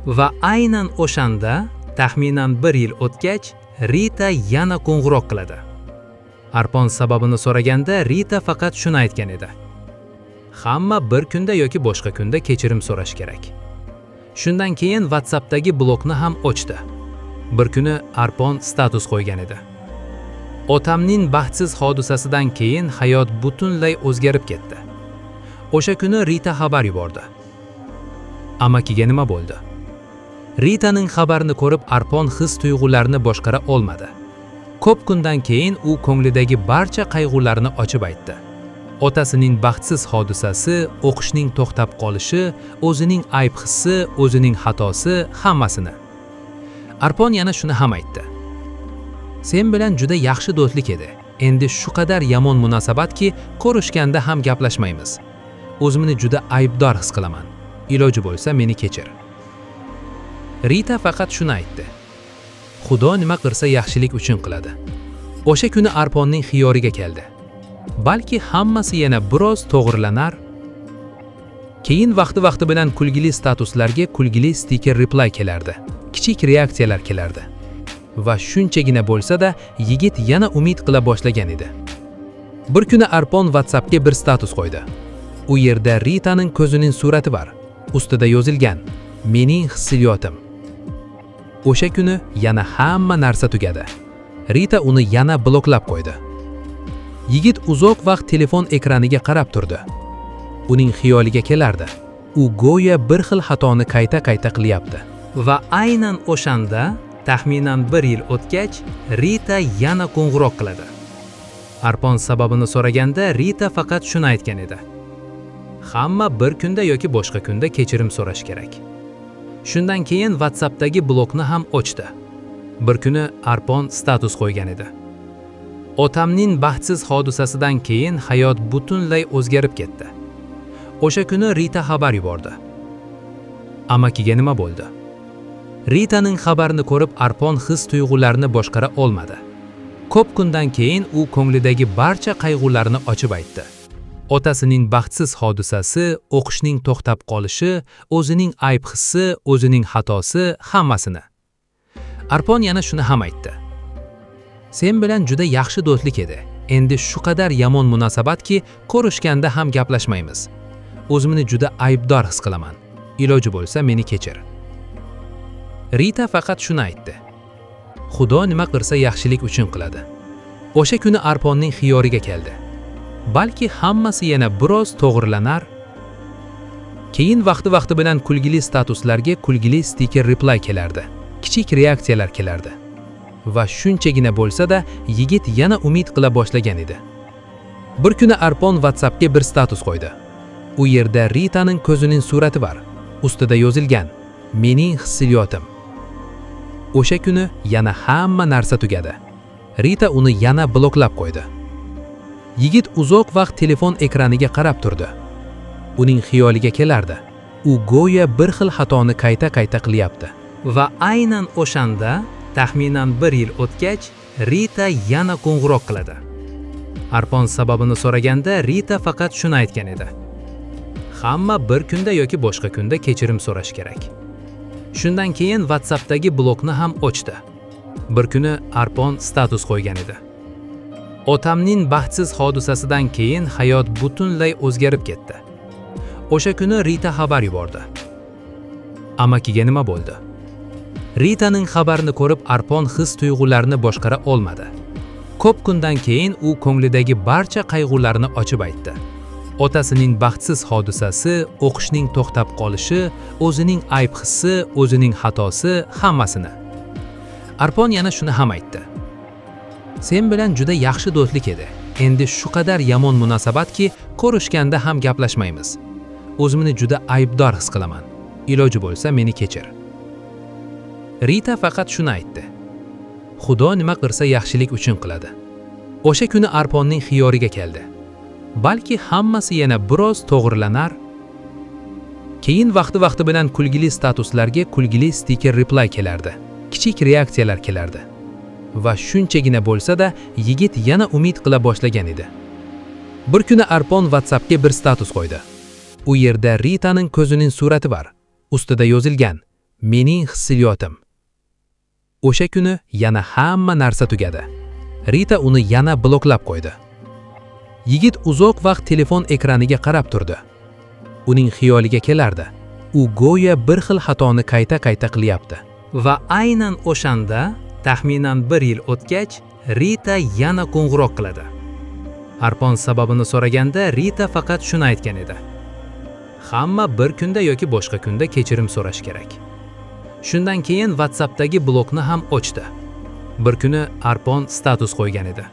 Va aynan o'shanda, taxminan 1 yil o'tgach, Rita yana qo'ng'iroq qiladi. Arpon sababini so'raganda Rita faqat shuni aytgan edi. Hamma bir kunda yoki boshqa kunda kechirim so'rash kerak. Shundan keyin WhatsAppdagi blokni ham ochdi. Bir kuni Arpon status qo'ygan edi. Otamning baxtsiz hodisasidan keyin hayot butunlay o'zgarib ketdi. O'sha kuni Rita xabar yubordi. Amakiga nima bo'ldi? Ritaning xabarini ko'rib Arpon his-tuyg'ularini boshqara olmadi. Ko'p kundan keyin u ko'nglidagi barcha qayg'ularni ochib aytdi. Otasining baxtsiz hodisasi, o'qishning to'xtab qolishi, o'zining ayb hissi, o'zining xatosi, hammasini. Arpon yana shuni ham aytdi. Sen bilan juda yaxshi do'stlik edi. Endi shu qadar yomon munosabatki, ko'rishganda ham gaplashmaymiz. O'zimni juda aybdor his qilaman. Iloji bo'lsa meni kechir. Rita faqat shuni aytdi. Xudo nima qilsa yaxshilik uchun qiladi. O'sha kuni Arponning xiyoriga keldi. Balki hammasi yana biroz to'g'rilanar. Keyin vaqti bilan kulgili statuslarga kulgili stiker reply kelardi. Kichik reaksiyalar kelardi. Va shunchagina bo'lsa-da, yigit yana umid qila boshlagan edi. Bir kuni Arpon WhatsAppga bir status qo'ydi. U yerda Ritaning ko'zining surati bor. Ustida yozilgan: "Mening hissiyotim." O'sha kuni yana hamma narsa tugadi. Rita uni yana bloklab qo'ydi. Yigit uzoq vaqt telefon ekraniga qarab turdi. Uning xiyoliga kelardi. U go'yo bir xil xatoni qayta qilyapti. Va aynan o'shanda, taxminan 1 yil o'tgach, Rita yana qo'ng'iroq qiladi. Arpon sababini so'raganda Rita faqat shuni aytgan edi. Hamma bir kunda yoki boshqa kunda kechirim so'rash kerak. Shundan keyin WhatsAppdagi blokni ham ochdi. Bir kuni Arpon status qo'ygan edi. Otamning baxtsiz hodisasidan keyin hayot butunlay o'zgarib ketdi. O'sha kuni Rita xabar yubordi. Amakiga nima bo'ldi? Ritaning xabarini ko'rib Arpon his-tuyg'ularini boshqara olmadi. Ko'p kundan keyin u ko'nglidagi barcha qayg'ularni ochib aytdi. Otasining baxtsiz hodisasi, o'qishning to'xtab qolishi, o'zining ayb hissi, o'zining xatosi, hammasini. Arpon yana shuni ham aytdi. Sen bilan juda yaxshi do'stlik edi. Endi shu qadar yomon munosabatki, ko'rishganda ham gaplashmaymiz. O'zimni juda aybdor his qilaman. Iloji bo'lsa meni kechir. Rita faqat shuni aytdi. Xudo nima qilsa yaxshilik uchun qiladi. O'sha kuni Arponning xiyoriga keldi. Balki hammasi yana biroz to'g'rilanar. Keyin vaqti bilan kulgili statuslarga kulgili stiker reply kelardi. Kichik reaksiyalar kelardi. Va shunchagina bo'lsa-da, yigit yana umid qila boshlagan edi. Bir kuni Arpon WhatsAppga bir status qo'ydi. U yerda Ritaning ko'zining surati bor. Ustida yozilgan: "Mening hissiyotim." O'sha kuni yana hamma narsa tugadi. Rita uni yana bloklab qo'ydi. Yigit uzoq vaqt telefon ekraniga qarab turdi. Uning xiyoliga kelardi. U go'yo bir xil xatoni qayta qilyapti. Va aynan o'shanda, taxminan 1 yil o'tgach, Rita yana qo'ng'iroq qiladi. Arpon sababini so'raganda Rita faqat shuni aytgan edi. Hamma bir kunda yoki boshqa kunda kechirim so'rash kerak. Shundan keyin WhatsAppdagi blokni ham ochdi. Bir kuni Arpon status qo'ygan edi. Otamning baxtsiz hodisasidan keyin hayot butunlay o'zgarib ketdi. O'sha kuni Rita xabar yubordi. Amakiga nima bo'ldi? Ritaning xabarini ko'rib Arpon his-tuyg'ularini boshqara olmadi. Ko'p kundan keyin u ko'nglidagi barcha qayg'ularni ochib aytdi. Otasining baxtsiz hodisasi, o'qishning to'xtab qolishi, o'zining ayb hissi, o'zining xatosi, hammasini. Arpon yana shuni ham aytdi. Sen bilan juda yaxshi do'stlik edi. Endi shu qadar yomon munosabatki, ko'rishganda ham gaplashmaymiz. O'zimni juda aybdor his qilaman. Iloji bo'lsa meni kechir. Rita faqat shuni aytdi. Xudo nima qilsa yaxshilik uchun qiladi. O'sha kuni Arponning xiyoriga keldi. Balki hammasi yana biroz to'g'rilanar. Keyin vaqti bilan kulgili statuslarga kulgili stiker reply kelardi. Kichik reaksiyalar kelardi. Va shunchagina bo'lsa-da, yigit yana umid qila boshlagan edi. Bir kuni Arpon WhatsAppga bir status qo'ydi. U yerda Ritaning ko'zining surati bor. Ustida yozilgan: Mening hissiyotim. O'sha kuni yana hamma narsa tugadi. Rita uni yana bloklab qo'ydi. Yigit uzoq vaqt telefon ekraniga qarab turdi. Uning xiyoliga kelardi. U go'yo bir xil xatoni qayta-qayta qilyapti. Va aynan o'shanda, taxminan 1 yil o'tgach, Rita yana qo'ng'iroq qiladi. Arpon sababini so'raganda Rita faqat shuni aytgan edi. Hamma bir kunda yoki boshqa kunda kechirim so'rash kerak. Shundan keyin WhatsAppdagi blokni ham ochdi. Bir kuni Arpon status qo'ygan edi.